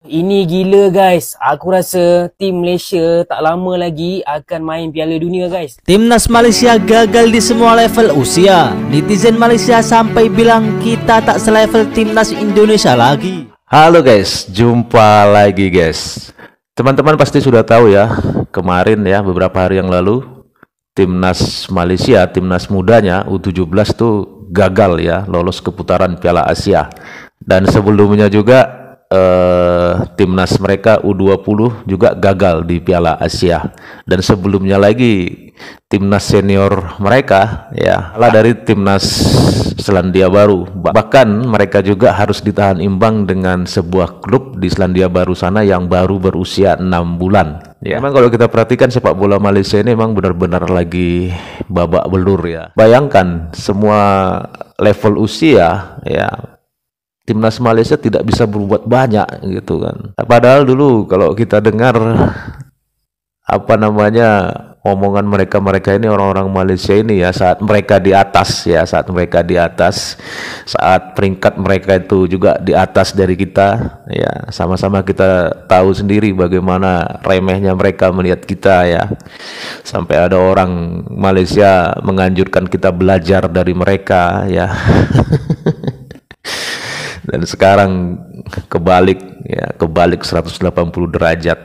Ini gila guys, aku rasa tim Malaysia tak lama lagi akan main Piala Dunia guys. Timnas Malaysia gagal di semua level usia. Netizen Malaysia sampai bilang kita tak selevel timnas Indonesia lagi. Halo guys, jumpa lagi guys. Teman-teman pasti sudah tahu ya, kemarin ya beberapa hari yang lalu timnas Malaysia, timnas mudanya U17 tuh gagal ya lolos ke putaran Piala Asia. Dan sebelumnya juga timnas mereka U20 juga gagal di Piala Asia, dan sebelumnya lagi timnas senior mereka ya kalah dari timnas Selandia Baru. Bahkan mereka juga harus ditahan imbang dengan sebuah klub di Selandia Baru sana yang baru berusia 6 bulan ya. Memang kalau kita perhatikan sepak bola Malaysia ini memang benar-benar lagi babak belur ya. Bayangkan semua level usia ya, timnas Malaysia tidak bisa berbuat banyak gitu kan. Padahal dulu kalau kita dengar omongan mereka ini, orang-orang Malaysia ini ya, saat mereka di atas, saat peringkat mereka itu juga di atas dari kita ya, sama-sama kita tahu sendiri bagaimana remehnya mereka melihat kita ya. Sampai ada orang Malaysia menganjurkan kita belajar dari mereka ya. Dan sekarang kebalik 180 derajat.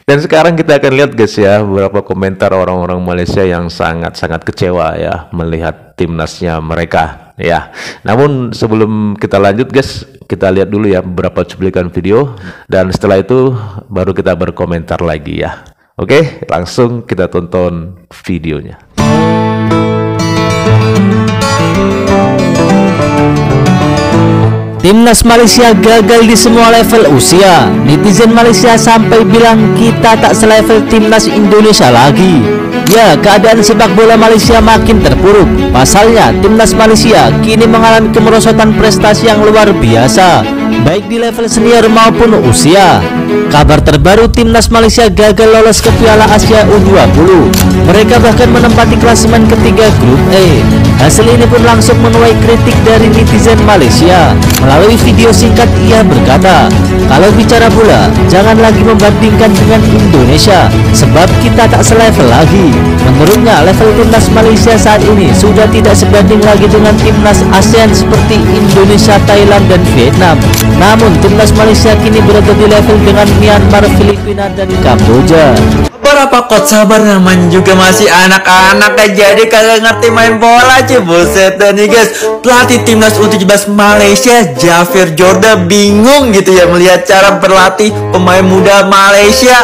Dan sekarang kita akan lihat guys ya beberapa komentar orang-orang Malaysia yang sangat-sangat kecewa ya melihat timnasnya mereka ya. Namun sebelum kita lanjut guys, kita lihat dulu ya beberapa cuplikan video, dan setelah itu baru kita berkomentar lagi ya. Oke, langsung kita tonton videonya. Timnas Malaysia gagal di semua level usia. Netizen Malaysia sampai bilang kita tak selevel timnas Indonesia lagi. Ya, keadaan sepak bola Malaysia makin terpuruk. Pasalnya, timnas Malaysia kini mengalami kemerosotan prestasi yang luar biasa, baik di level senior maupun usia. Kabar terbaru, timnas Malaysia gagal lolos ke Piala Asia U20. Mereka bahkan menempati klasemen ketiga grup E. Hasil ini pun langsung menuai kritik dari netizen Malaysia. Melalui video singkat ia berkata, kalau bicara bola, jangan lagi membandingkan dengan Indonesia, sebab kita tak selevel lagi. Menurutnya, level timnas Malaysia saat ini sudah tidak sebanding lagi dengan timnas ASEAN seperti Indonesia, Thailand, dan Vietnam. Namun, timnas Malaysia kini berada di level dengan Myanmar, Filipina, dan Kamboja. Berapa kot sabar, namanya juga masih anak-anak jadi kagak ngerti main bola aja. Buset dah nih guys, pelatih timnas U17 Malaysia Jafir Jorda bingung gitu ya melihat cara berlatih pemain muda Malaysia.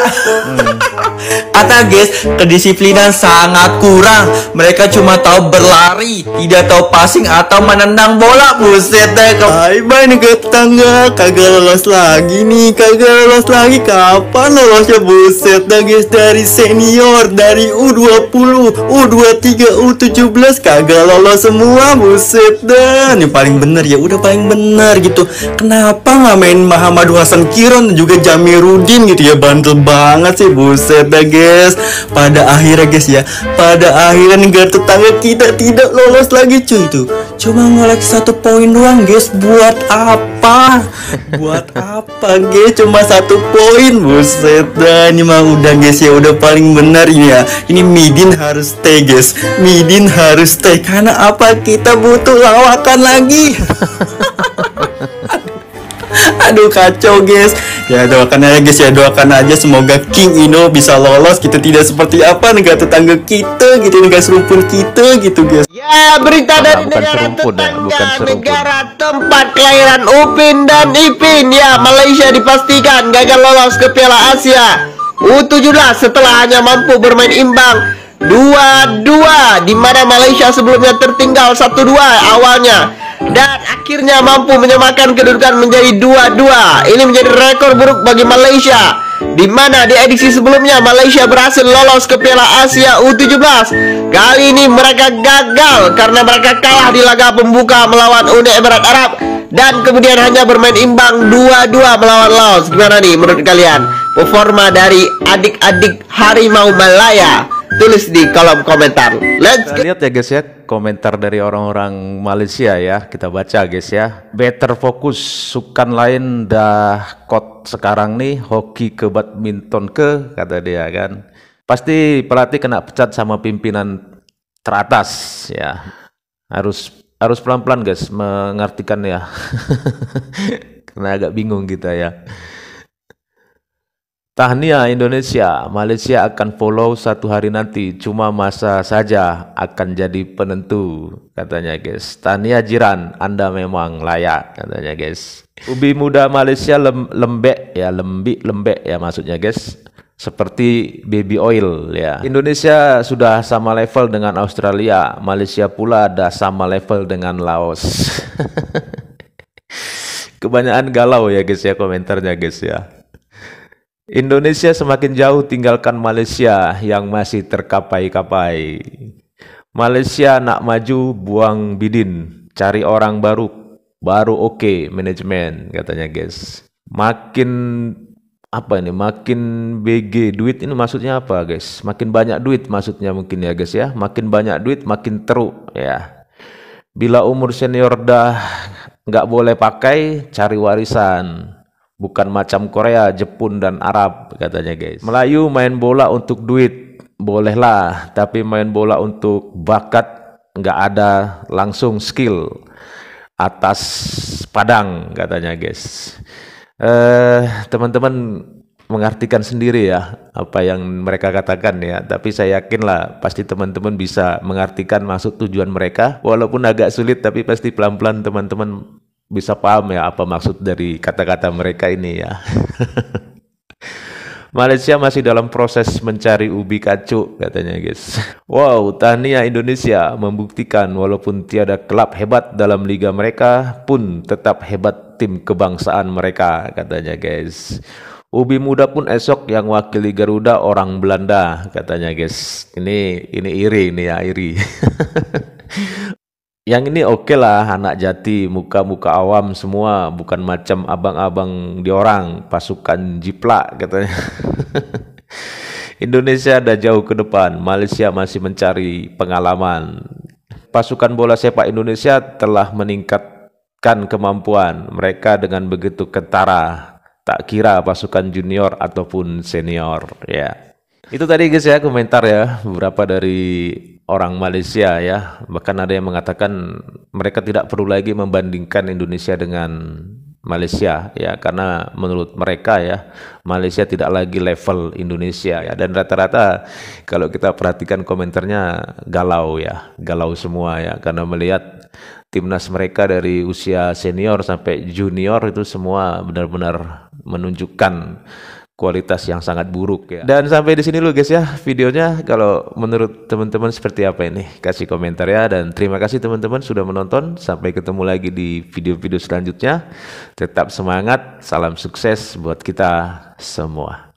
Kata guys, kedisiplinan sangat kurang. Mereka cuma tahu berlari, tidak tahu passing atau menendang bola. Buset dah, main ke tetangga kagak lolos lagi nih, kapan lolosnya? Buset dah guys, dari senior, dari U20, U23, U17 kagak lolos semua. Buset dah, ini paling bener ya, udah paling bener gitu. Kenapa nggak main Muhammad Hasan Kiron dan juga Jamiruddin gitu ya, bandel banget sih. Buset dah guys, pada akhirnya guys ya, negara tetangga kita tidak lolos lagi cuy. Itu cuma ngoleksi 1 poin doang guys. Buat apa guys, cuma 1 poin. Buset dah, ini mah udah guys ya, udah paling benar ini ya. Ini Midin harus stay guys, karena apa, kita butuh lawakan lagi. Aduh kacau guys. Ya doakan aja guys ya, doakan aja semoga King Indo bisa lolos gitu, tidak seperti apa negara tetangga kita gitu, negara serumpun kita gitu guys. Ya, berita dari negara tetangga, negara tempat kelahiran Upin dan Ipin ya, Malaysia dipastikan gagal lolos ke Piala Asia U17 setelah hanya mampu bermain imbang 2-2, di mana Malaysia sebelumnya tertinggal 1-2 awalnya dan akhirnya mampu menyamakan kedudukan menjadi 2-2. Ini menjadi rekor buruk bagi Malaysia, di mana di edisi sebelumnya Malaysia berhasil lolos ke Piala Asia U17. Kali ini mereka gagal karena mereka kalah di laga pembuka melawan Uni Emirat Arab dan kemudian hanya bermain imbang 2-2 melawan Laos. Gimana nih menurut kalian performa dari adik-adik Harimau Malaya? Tulis di kolom komentar. Let's lihat ya guys ya, komentar dari orang-orang Malaysia ya. Kita baca guys ya. Better fokus, sukan lain dah kot sekarang nih, hoki ke badminton ke, kata dia kan. Pasti pelatih kena pecat sama pimpinan teratas ya. Harus pelan-pelan guys mengartikan ya. Karena agak bingung kita ya. Tahniah Indonesia, Malaysia akan follow satu hari nanti, cuma masa saja akan jadi penentu, katanya guys. Tahniah jiran, Anda memang layak, katanya guys. Ubi muda Malaysia lembek ya maksudnya guys. Seperti baby oil ya. Indonesia sudah sama level dengan Australia, Malaysia pula ada sama level dengan Laos. Kebanyakan galau ya guys ya komentarnya guys ya. Indonesia semakin jauh tinggalkan Malaysia yang masih terkapai-kapai. Malaysia nak maju buang bidin, cari orang baru oke manajemen, katanya guys. Makin makin BG duit ini maksudnya apa guys? Makin banyak duit maksudnya mungkin ya guys ya. Makin banyak duit makin teruk ya. Bila umur senior dah nggak boleh pakai, cari warisan. Bukan macam Korea, Jepun, dan Arab, katanya guys. Melayu main bola untuk duit, bolehlah. Tapi main bola untuk bakat, nggak ada langsung skill. Atas padang, katanya guys. Teman-teman mengartikan sendiri ya, apa yang mereka katakan ya. Tapi saya yakinlah, pasti teman-teman bisa mengartikan maksud tujuan mereka. Walaupun agak sulit, tapi pasti pelan-pelan teman-teman bisa paham ya apa maksud dari kata-kata mereka ini ya. Malaysia masih dalam proses mencari ubi kacuk, katanya guys. Wow, tahniah Indonesia membuktikan walaupun tiada klub hebat dalam liga mereka pun tetap hebat tim kebangsaan mereka, katanya guys. Ubi muda pun esok yang wakili Garuda orang Belanda, katanya guys. Ini iri ini ya, iri. Yang ini oke lah, anak jati, muka-muka awam semua, bukan macam abang-abang di orang, pasukan jiplak, katanya. Indonesia ada jauh ke depan, Malaysia masih mencari pengalaman. Pasukan bola sepak Indonesia telah meningkatkan kemampuan mereka dengan begitu kentara, tak kira pasukan junior ataupun senior ya. Itu tadi guys ya komentar ya beberapa dari orang Malaysia ya. Bahkan ada yang mengatakan mereka tidak perlu lagi membandingkan Indonesia dengan Malaysia ya, karena menurut mereka ya Malaysia tidak lagi level Indonesia ya. Dan rata-rata kalau kita perhatikan komentarnya galau ya, galau semua ya, karena melihat timnas mereka dari usia senior sampai junior itu semua benar-benar menunjukkan kualitas yang sangat buruk ya. Dan sampai di sini dulu guys ya videonya. Kalau menurut teman-teman seperti apa ini, kasih komentar ya. Dan terima kasih teman-teman sudah menonton. Sampai ketemu lagi di video-video selanjutnya. Tetap semangat, salam sukses buat kita semua.